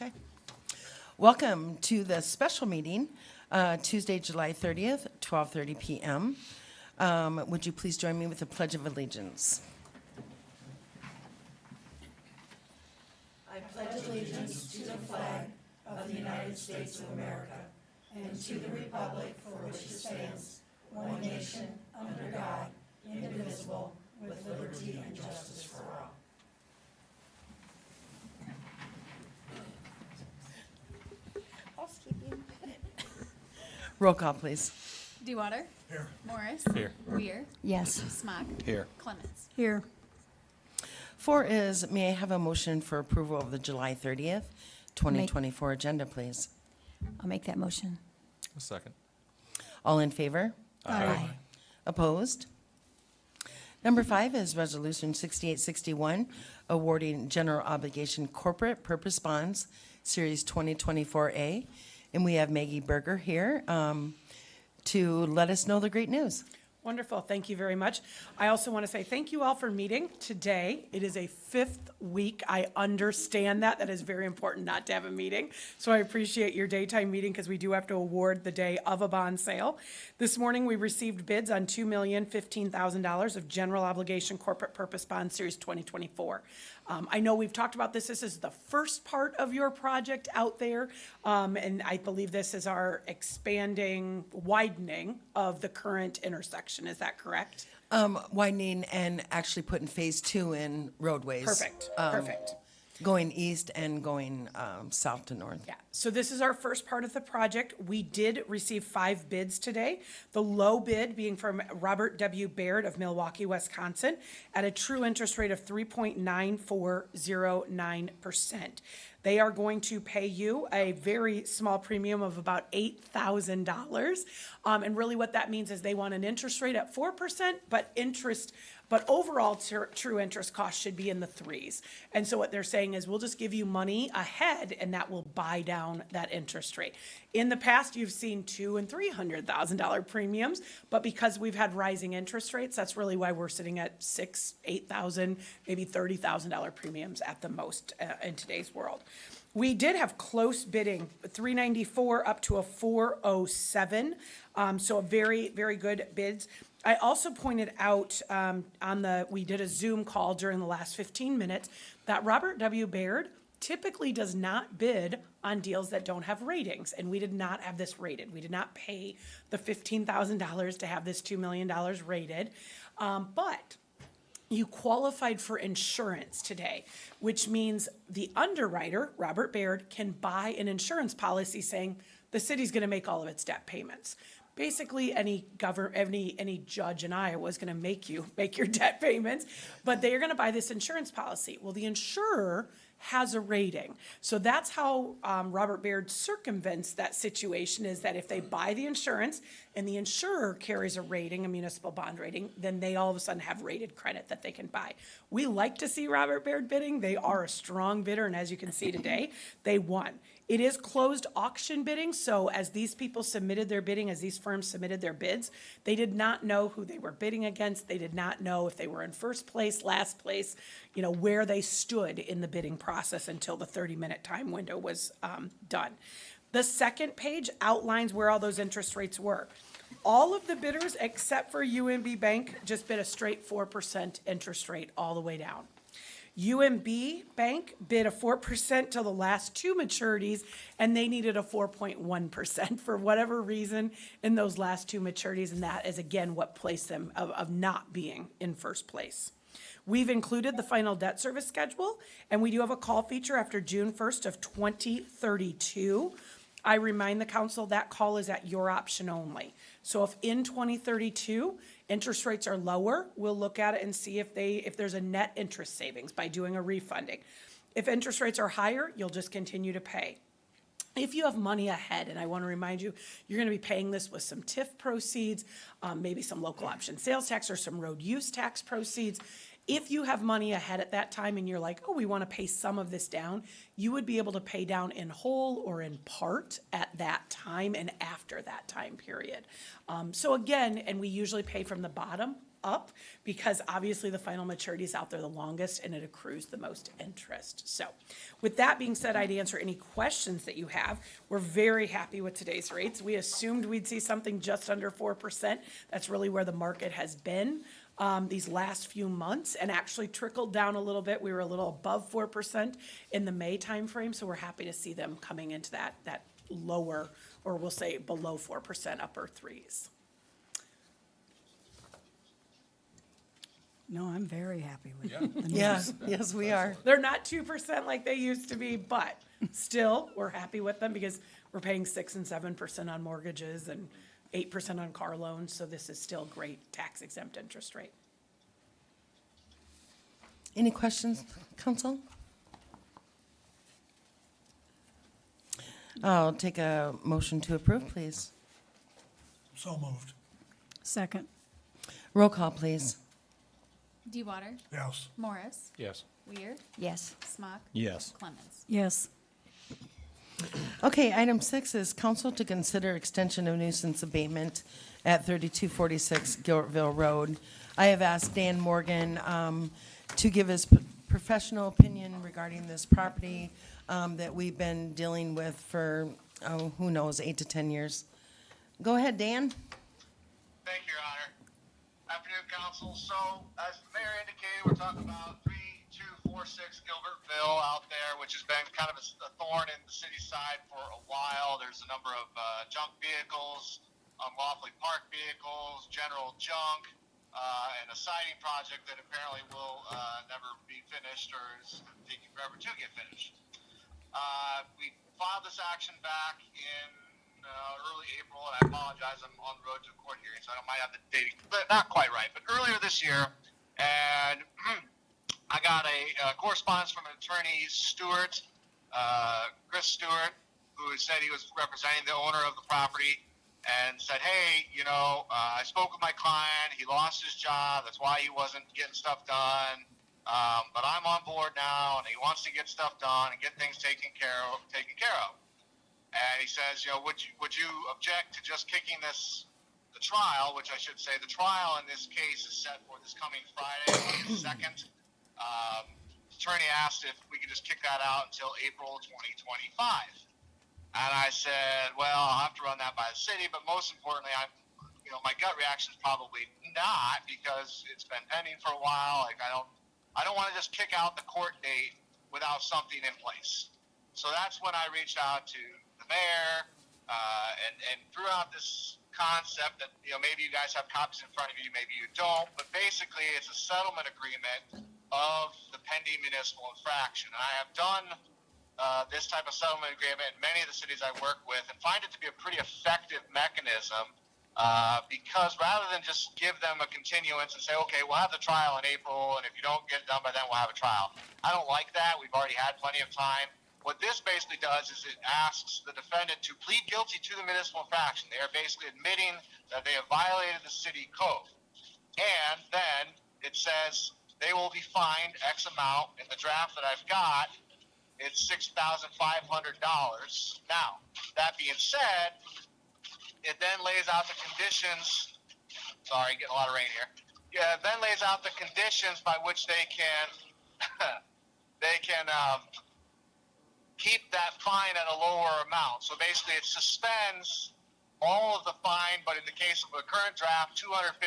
Okay. Welcome to the special meeting, Tuesday, July 30th, 12:30 p.m. Would you please join me with the Pledge of Allegiance? I pledge allegiance to the flag of the United States of America and to the republic for which it stands, one nation, under God, indivisible, with liberty and justice for all. Housekeeping. Roll call, please. Dewater. Here. Morris. Here. Weir. Yes. Smock. Here. Clements. Here. 4 is, may I have a motion for approval of the July 30th, 2024 agenda, please? I'll make that motion. A second. All in favor? Aye. Opposed? Number 5 is Resolution 6861, awarding general obligation corporate purpose bonds, Series 2024A. And we have Maggie Berger here to let us know the great news. Wonderful. Thank you very much. I also want to say thank you all for meeting today. It is a 5th week. I understand that. That is very important not to have a meeting. So I appreciate your daytime meeting because we do have to award the day of a bond sale. This morning we received bids on $2,015,000 of general obligation corporate purpose bond series 2024. I know we've talked about this. This is the first part of your project out there. And I believe this is our widening of the current intersection. Is that correct? Widening and actually putting phase 2 in roadways. Perfect, perfect. Going east and going south to north. Yeah, so this is our first part of the project. We did receive 5 bids today. The low bid being from Robert W. Baird of Milwaukee, Wisconsin, at a true interest rate of 3.9409%. They are going to pay you a very small premium of about $8,000. And really what that means is they want an interest rate at 4%, but overall true interest cost should be in the 3s. And so what they're saying is we'll just give you money ahead and that will buy down that interest rate. In the past, you've seen $200,000 and $300,000 premiums, but because we've had rising interest rates, that's really why we're sitting at $6,000, $8,000, maybe $30,000 premiums at the most in today's world. We did have close bidding, 394 up to a 407, so a very, very good bids. I also pointed out we did a Zoom call during the last 15 minutes that Robert W. Baird typically does not bid on deals that don't have ratings, and we did not have this rated. We did not pay the $15,000 to have this $2 million rated, but you qualified for insurance today, which means the underwriter, Robert Baird, can buy an insurance policy saying the city's going to make all of its debt payments. Basically, any judge in Iowa is going to make you make your debt payments, but they are going to buy this insurance policy. Well, the insurer has a rating. So that's how Robert Baird circumvents that situation, is that if they buy the insurance and the insurer carries a rating, a municipal bond rating, then they all of a sudden have rated credit that they can buy. We like to see Robert Baird bidding. They are a strong bidder, and as you can see today, they won. It is closed auction bidding, so as these people submitted their bidding, as these firms submitted their bids, they did not know who they were bidding against. They did not know if they were in first place, last place, where they stood in the bidding process until the 30-minute time window was done. The second page outlines where all those interest rates were. All of the bidders except for UMB Bank just bid a straight 4% interest rate all the way down. UMB Bank bid a 4% till the last 2 maturities, and they needed a 4.1% for whatever reason in those last 2 maturities, and that is, again, what placed them of not being in first place. We've included the final debt service schedule, and we do have a call feature after June 1st of 2032. I remind the council that call is at your option only. So if in 2032 interest rates are lower, we'll look at it and see if there's a net interest savings by doing a refunding. If interest rates are higher, you'll just continue to pay. If you have money ahead, and I want to remind you, you're going to be paying this with some TIF proceeds, maybe some local option sales tax or some road use tax proceeds. If you have money ahead at that time and you're like, oh, we want to pay some of this down, you would be able to pay down in whole or in part at that time and after that time period. So again, and we usually pay from the bottom up because obviously the final maturity is out there the longest and it accrues the most interest. So with that being said, I'd answer any questions that you have. We're very happy with today's rates. We assumed we'd see something just under 4%. That's really where the market has been these last few months, and actually trickled down a little bit. We were a little above 4% in the May timeframe, so we're happy to see them coming into that lower, or we'll say below 4%, upper threes. No, I'm very happy with the Yeah, news. yes, we are. They're not 2% like they used to be, but still, we're happy with them because we're paying 6 and 7% on mortgages and 8% on car loans, so this is still great tax exempt interest rate. Any questions, council? I'll take a motion to approve, please. So moved. Second, Roll call, please. DeWater, Yes. Morris, Yes. Weir, Yes. Smock, Yes. Clemens. yes. Okay, item 6 is council to consider extension of nuisance abatement at 3246 Gilbertville Road. I have asked Dan Morgan to give his professional opinion regarding this property that we've been dealing with for, who knows, 8 to 10 years. Go ahead, Dan. Thank you, Your Honor. Afternoon, Council. So, as the mayor indicated, we're talking about 3246 Gilbertville out there, which has been kind of a thorn in the city side for a while. There's a number of junk vehicles, unlawfully parked vehicles, general junk, and a siding project that apparently will never be finished or is taking forever to get finished. We filed this action back in early April, and I apologize, I'm on the road to a court hearing, so I might have the date, but not quite right. But earlier this year, and I got a correspondence from attorney Stewart, Chris Stewart, who said he was representing the owner of the property, and said, hey, I spoke with my client, he lost his job, that's why he wasn't getting stuff done, but I'm on board now, and he wants to get stuff done and get things taken care of. And he says, would you object to just kicking the trial, which I should say, the trial in this case is set for this coming Friday, the 2nd. Attorney asked if we could just kick that out until April 2025. And I said, well, I'll have to run that by the city, but most importantly, my gut reaction is probably not, because it's been pending for a while. Like, I don't want to just kick out the court date without something in place. So that's when I reached out to the mayor, and threw out this concept that, maybe you guys have copies in front of you, maybe you don't, but basically it's a settlement agreement of the pending municipal infraction. And I have done this type of settlement agreement in many of the cities I work with, and find it to be a pretty effective mechanism, because rather than just give them a continuance and say, okay, we'll have the trial in April, and if you don't get it done by then, we'll have a trial. I don't like that. We've already had plenty of time. What this basically does is it asks the defendant to plead guilty to the municipal infraction. They are basically admitting that they have violated the city code. And then it says they will be fined X amount. In the draft that I've got, it's $6,500. Now, that being said, it then lays out the conditions. Sorry, getting a lot of rain here. Yeah, it then lays out the conditions by which they can keep that fine at a lower amount. So basically, it suspends all of the fine, but in the case of a current draft, $250.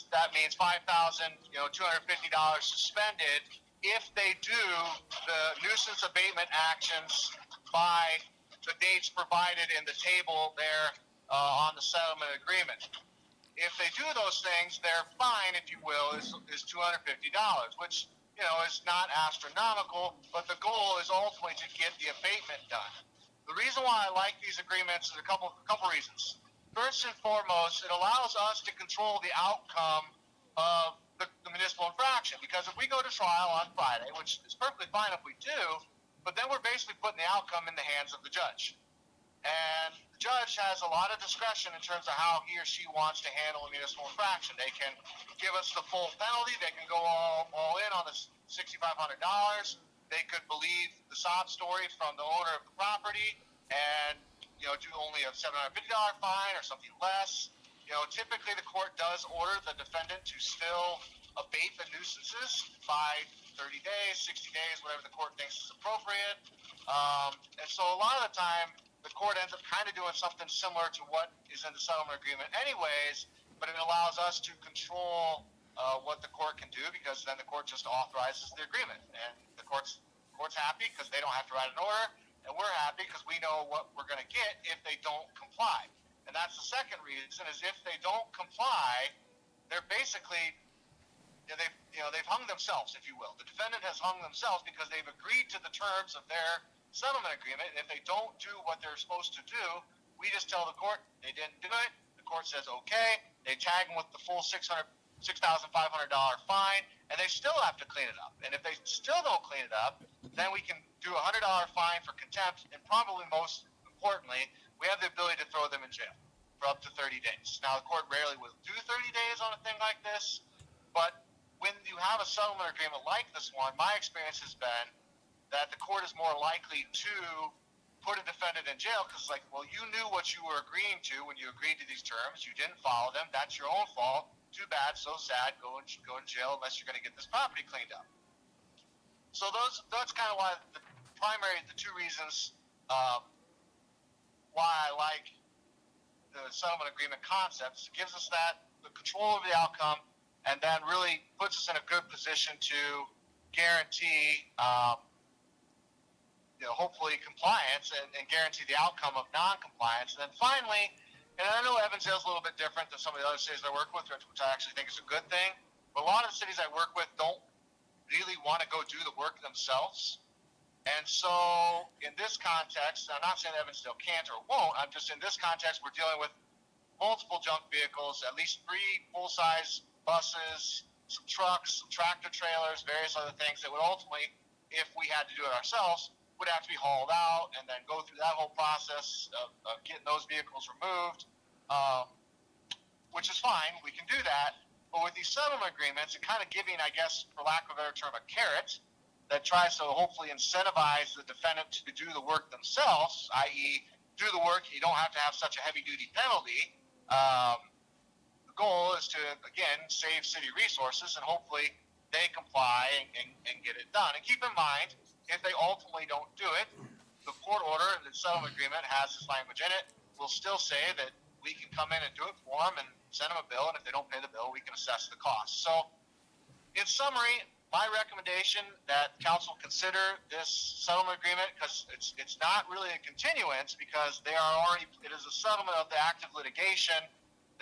That means $5,250 suspended if they do the nuisance abatement actions by the dates provided in the table there on the settlement agreement. If they do those things, their fine, if you will, is $250, which is not astronomical, but the goal is ultimately to get the abatement done. The reason why I like these agreements is a couple reasons. First and foremost, it allows us to control the outcome of the municipal infraction, because if we go to trial on Friday, which is perfectly fine if we do, but then we're basically putting the outcome in the hands of the judge. And the judge has a lot of discretion in terms of how he or she wants to handle a municipal infraction. They can give us the full penalty. They can go all in on the $6,500. They could believe the sob story from the owner of the property and do only a $750 fine or something less. typically the court does order the defendant to still abate the nuisances by 30 days, 60 days, whatever the court thinks is appropriate. And so a lot of the time, the court ends up kind of doing something similar to what is in the settlement agreement anyways, but it allows us to control what the court can do, because then the court just authorizes the agreement. And the court's happy because they don't have to write an order, and we're happy because we know what we're going to get if they don't comply. And that's the second reason, is if they don't comply, they're basically, they've hung themselves, if you will. The defendant has hung themselves because they've agreed to the terms of their settlement agreement. And if they don't do what they're supposed to do, we just tell the court they didn't do it. The court says okay. They tag them with the full $6,500 fine, and they still have to clean it up. And if they still don't clean it up, then we can do a $100 fine for contempt, and probably most importantly, we have the ability to throw them in jail for up to 30 days. Now, the court rarely will do 30 days on a thing like this, but when you have a settlement agreement like this one, my experience has been that the court is more likely to put a defendant in jail because, well, you knew what you were agreeing to when you agreed to these terms. You didn't follow them. That's your own fault. Too bad. So sad. Go in jail unless you're going to get this property cleaned up. So that's kind of why the two reasons why I like the settlement agreement concepts. It gives us the control of the outcome, and then really puts us in a good position to guarantee, hopefully compliance and guarantee the outcome of non-compliance. And then finally, and I know Evansdale's a little bit different than some of the other cities I work with, which I actually think is a good thing, but a lot of the cities I work with don't really want to go do the work themselves. And so in this context, I'm not saying Evansdale can't or won't, I'm just in this context, we're dealing with multiple junk vehicles, at least 3 full-size buses, some trucks, some tractor trailers, various other things that would ultimately, if we had to do it ourselves, would have to be hauled out and then go through that whole process of getting those vehicles removed, which is fine. We can do that. But with these settlement agreements, it kind of giving, I guess, for lack of a better term, a carrot that tries to hopefully incentivize the defendant to do the work themselves, i.e. do the work, you don't have to have such a heavy-duty penalty. The goal is to, again, save city resources, and hopefully they comply and get it done. And keep in mind, if they ultimately don't do it, the court order and the settlement agreement has this language in it. We'll still say that we can come in and do it for them and send them a bill, and if they don't pay the bill, we can assess the cost. So, in summary, my recommendation that council consider this settlement agreement, because it's not really a continuance, because it is a settlement of the active litigation.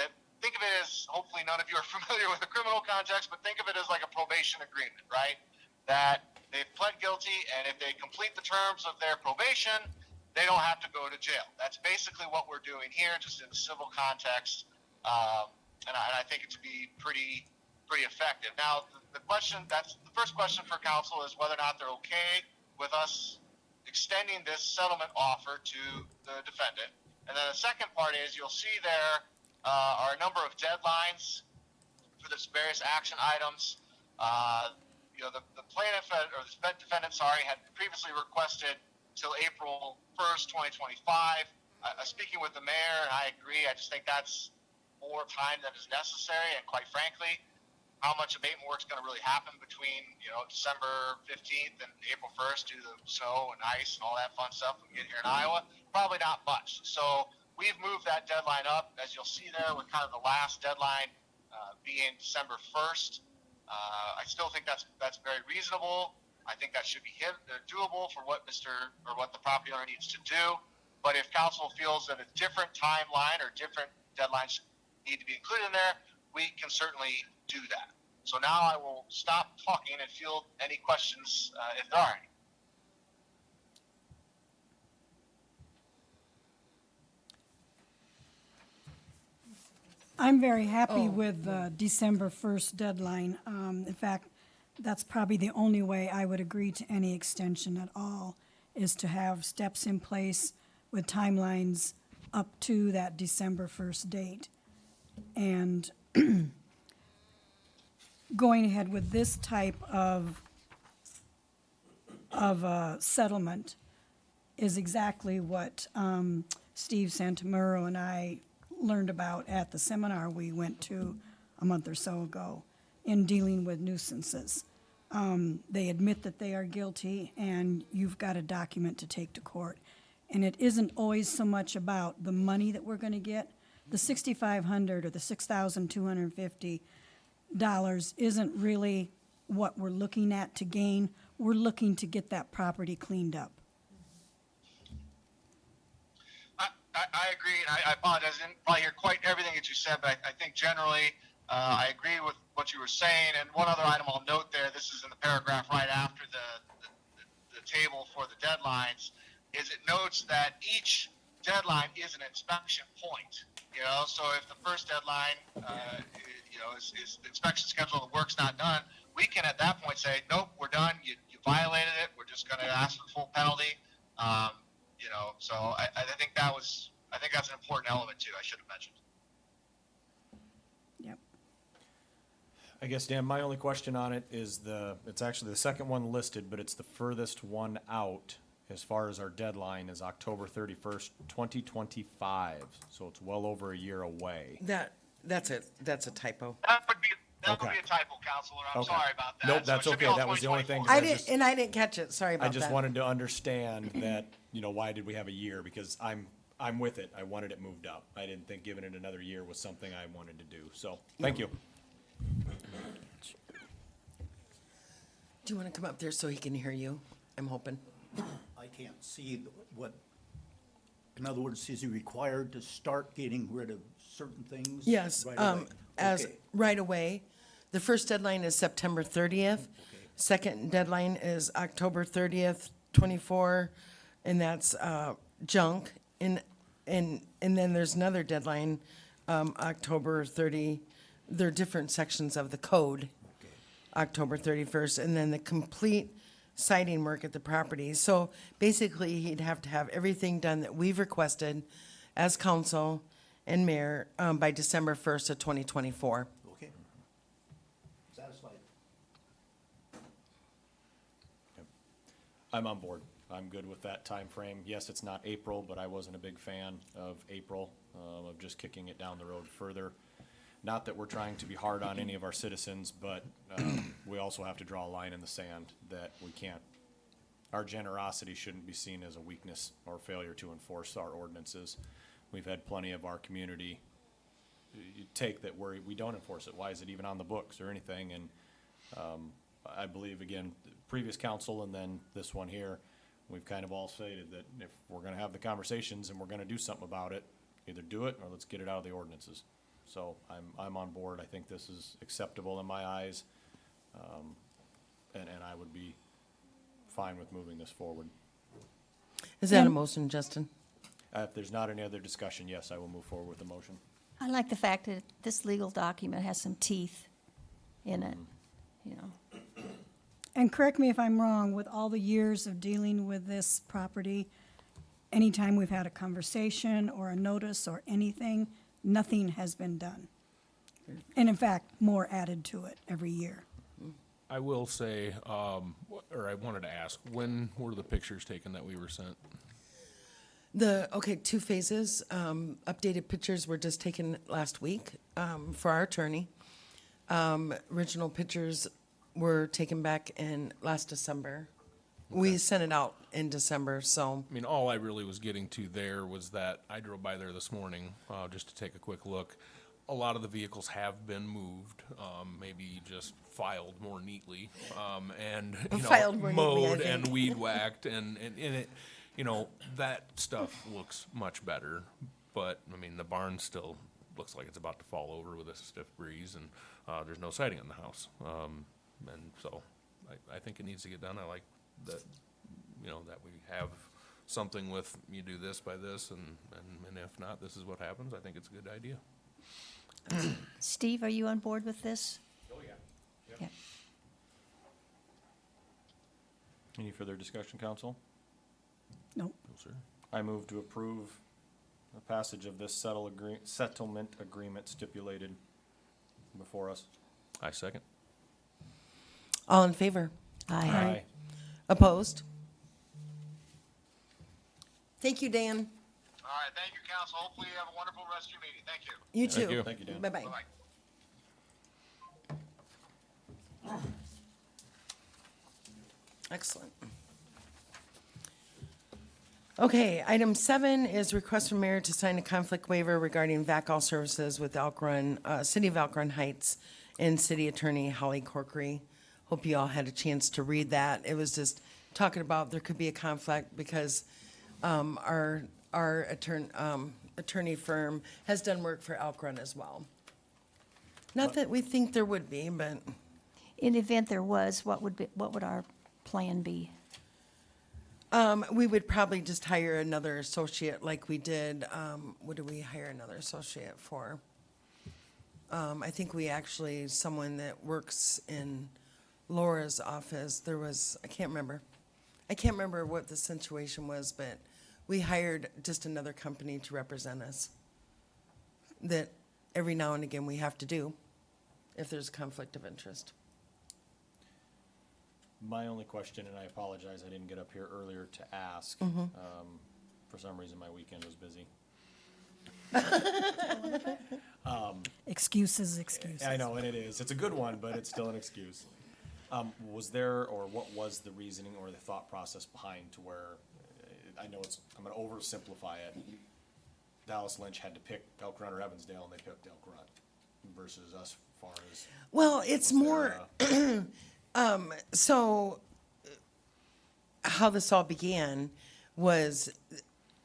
That, think of it as, hopefully none of you are familiar with the criminal context, but think of it as like a probation agreement, right? That they've pled guilty, and if they complete the terms of their probation, they don't have to go to jail. That's basically what we're doing here, just in the civil context, and I think it to be pretty effective. Now, the first question for council is whether or not they're okay with us extending this settlement offer to the defendant. And then the second part is, you'll see there are a number of deadlines for this various action items. The plaintiff, or the defendant, had previously requested till April 1st, 2025. Speaking with the mayor, and I agree, I just think that's more time than is necessary, and quite frankly, how much abatement work is going to really happen between, December 15th and April 1st due to the snow and ice and all that fun stuff we get here in Iowa? Probably not much. So we've moved that deadline up, as you'll see there, with kind of the last deadline being December 1st. I still think that's very reasonable. I think that should be doable for what the property owner needs to do. But if council feels that a different timeline or different deadlines need to be included in there, we can certainly do that. So now I will stop talking and field any questions if there are any. I'm very happy with the December 1st deadline. In fact, that's probably the only way I would agree to any extension at all, is to have steps in place with timelines up to that December 1st date. And going ahead with this type of settlement is exactly what Steve Santamuro and I learned about at the seminar we went to a month or so ago in dealing with nuisances. They admit that they are guilty, and you've got a document to take to court. And it isn't always so much about the money that we're going to get. The $6,500 or the $6,250 isn't really what we're looking at to gain. We're looking to get that property cleaned up. I agree, and I apologize. I didn't probably hear quite everything that you said, but I think generally I agree with what you were saying. And one other item I'll note there, this is in the paragraph right after the table for the deadlines, is it notes that each deadline is an inspection point. You know, so if the first deadline, is the inspection schedule, the work's not done, we can at that point say, nope, we're done. You violated it. We're just going to ask for full penalty. So I think that's an important element too. I should have mentioned. Yep. I guess, Dan, my only question on it is it's actually the second one listed, but it's the furthest one out as far as our deadline is October 31st, 2025. So it's well over a year away. That's a typo. That would be a Okay. typo, Counselor. I'm Okay. sorry about that. Nope, So that's it should be okay. all That was the only thing. 2024. I didn't catch it. Sorry about I that. just wanted to understand that, why did we have a year? Because I'm with it. I wanted it moved up. I didn't think giving it another year was something I wanted to do. So, thank you. Do you want to come up there so he can hear you? I'm hoping. I can't see what, in other words, is he required to start getting rid of certain things? Yes, right away? as Okay. right away. The first deadline is September 30th. Second deadline is October 30th, 24, and that's junk. And then there's another deadline, October 30. They're different sections of the code, October 31st, and then the complete siding work at the property. So basically, he'd have to have everything done that we've requested as council and mayor by December 1st of 2024. Okay. Satisfied. I'm on board. I'm good with that time frame. Yes, it's not April, but I wasn't a big fan of April, of just kicking it down the road further. Not that we're trying to be hard on any of our citizens, but we also have to draw a line in the sand that we can't. Our generosity shouldn't be seen as a weakness or failure to enforce our ordinances. We've had plenty of our community take that we don't enforce it. Why is it even on the books or anything? And I believe, again, the previous council and then this one here, we've kind of all stated that if we're going to have the conversations and we're going to do something about it, either do it or let's get it out of the ordinances. So I'm on board. I think this is acceptable in my eyes, and I would be fine with moving this forward. Is that a motion, Justin? If there's not any other discussion, yes, I will move forward with the motion. I like the fact that this legal document has some teeth in it, And correct me if I'm wrong, with all the years of dealing with this property, anytime we've had a conversation or a notice or anything, nothing has been done. And in fact, more added to it every year. I will say, or I wanted to ask, when were the pictures taken that we were sent? Two phases. Updated pictures were just taken last week for our attorney. Original pictures were taken back in last December. We sent it out in December, so. I mean, all I really was getting to there was that I drove by there this morning just to take a quick look. A lot of the vehicles have been moved, maybe just filed more neatly, and Filed more neatly, I mowed think. and weed whacked, and it, that stuff looks much better. But I mean, the barn still looks like it's about to fall over with a stiff breeze, and there's no siding on the house, and so I think it needs to get done. I like that, that we have something with you do this by this, and if not, this is what happens. I think it's a good idea. Steve, are you on board with this? Oh, yeah. Yep. Any further discussion, council? Nope. No, sir. I move to approve the passage of this settlement agreement stipulated before us. I second. All in favor? Aye. Opposed? Thank you, Dan. All right, thank you, council. Hopefully you have a wonderful rest of your meeting. Thank you. You Thank too. you. Thank you, Dan. Bye-bye. Bye-bye. Excellent. Okay, item 7 is request from mayor to sign a conflict waiver regarding VACAL services with Elk Run, City of Elk Run Heights and City Attorney Holly Corkery. Hope you all had a chance to read that. It was just talking about there could be a conflict because our attorney firm has done work for Elk Run as well. Not that we think there would be, but In the event there was, what would our plan be? we would probably just hire another associate like we did, what did we hire another associate for? I think we actually, someone that works in Laura's office, there was, I can't remember what the situation was, but we hired just another company to represent us. That every now and again we have to do if there's a conflict of interest. My only question, and I apologize, I didn't get up here earlier to ask. For some reason, my weekend was busy. Excuses. I know, and it is. It's a good one, but it's still an excuse. Was there, or what was the reasoning or the thought process behind to where, I know it's, I'm gonna oversimplify it. Dallas Lynch had to pick Elk Run or Evansdale, and they picked Elk Run versus us far as. Well, it's was more, there, so how this all began was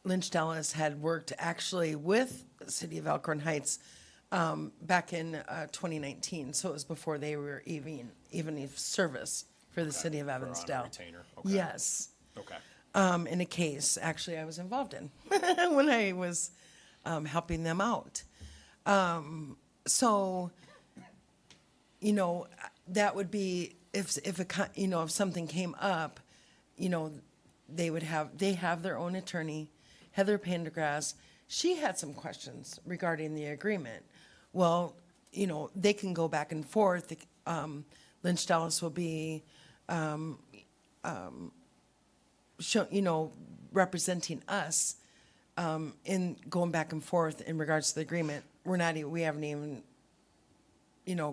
Lynch Dallas had worked actually with the City of Elk Run Heights back in 2019. So it was before they were even in service for the City of for on a Evansdale. retainer. Okay. Yes. Okay. In a case actually I was involved in when I was helping them out. So, you know, that would be if something came up, you know, they have their own attorney, Heather Pendergrass. She had some questions regarding the agreement. Well, you know, they can go back and forth. Lynch Dallas will be, representing us in going back and forth in regards to the agreement. We haven't even,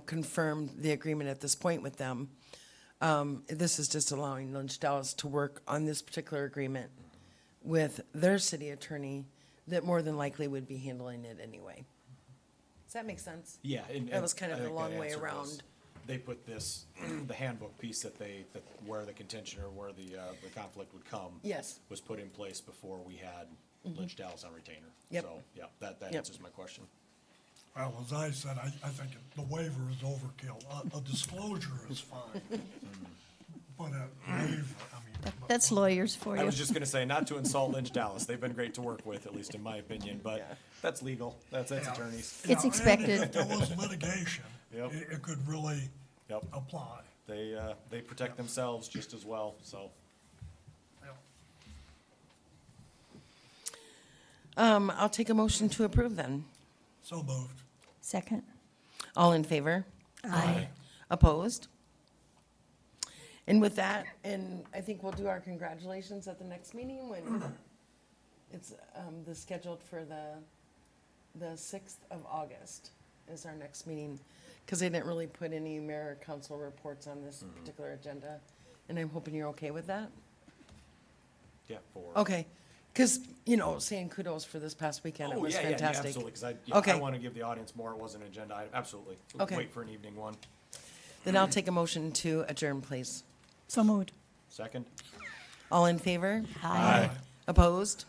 confirmed the agreement at this point with them. This is just allowing Lynch Dallas to work on this particular agreement with their city attorney that more than likely would be handling it anyway. Does that make sense? Yeah. That was kind of I the think that long way answer was, around. They put this, the handbook piece where the contention or where the conflict would come. Yes. Was put in place before we had Lynch Dallas on retainer. Yep. So, yeah, that Yep. answers my question. Well, as I said, I think the waiver is overkill. A disclosure is fine. But a waiver, I mean. That's lawyers for I you. was just gonna say, not to insult Lynch Dallas, they've been great to work with, at least in my opinion, but that's legal, that's Yeah. attorneys. It's Yeah, expected. And if there was litigation, Yep. it could really Yep. apply. They protect themselves just as well, so. Yeah. I'll take a motion to approve then. So moved. Second? All in favor? Aye. Opposed? And with that, and I think we'll do our congratulations at the next meeting when it's the scheduled for the 6th of August is our next meeting. Because they didn't really put any mayor or council reports on this particular agenda. And I'm hoping you're okay with that? Yeah, for. Okay. Because, saying kudos for this past weekend, it Oh, was yeah, fantastic. absolutely, because I Okay. want to give the audience more, it wasn't an agenda item, absolutely. Okay. Wait for an evening one. Then I'll take a motion to adjourn, please. So moved. Second? All in favor? Aye. Opposed?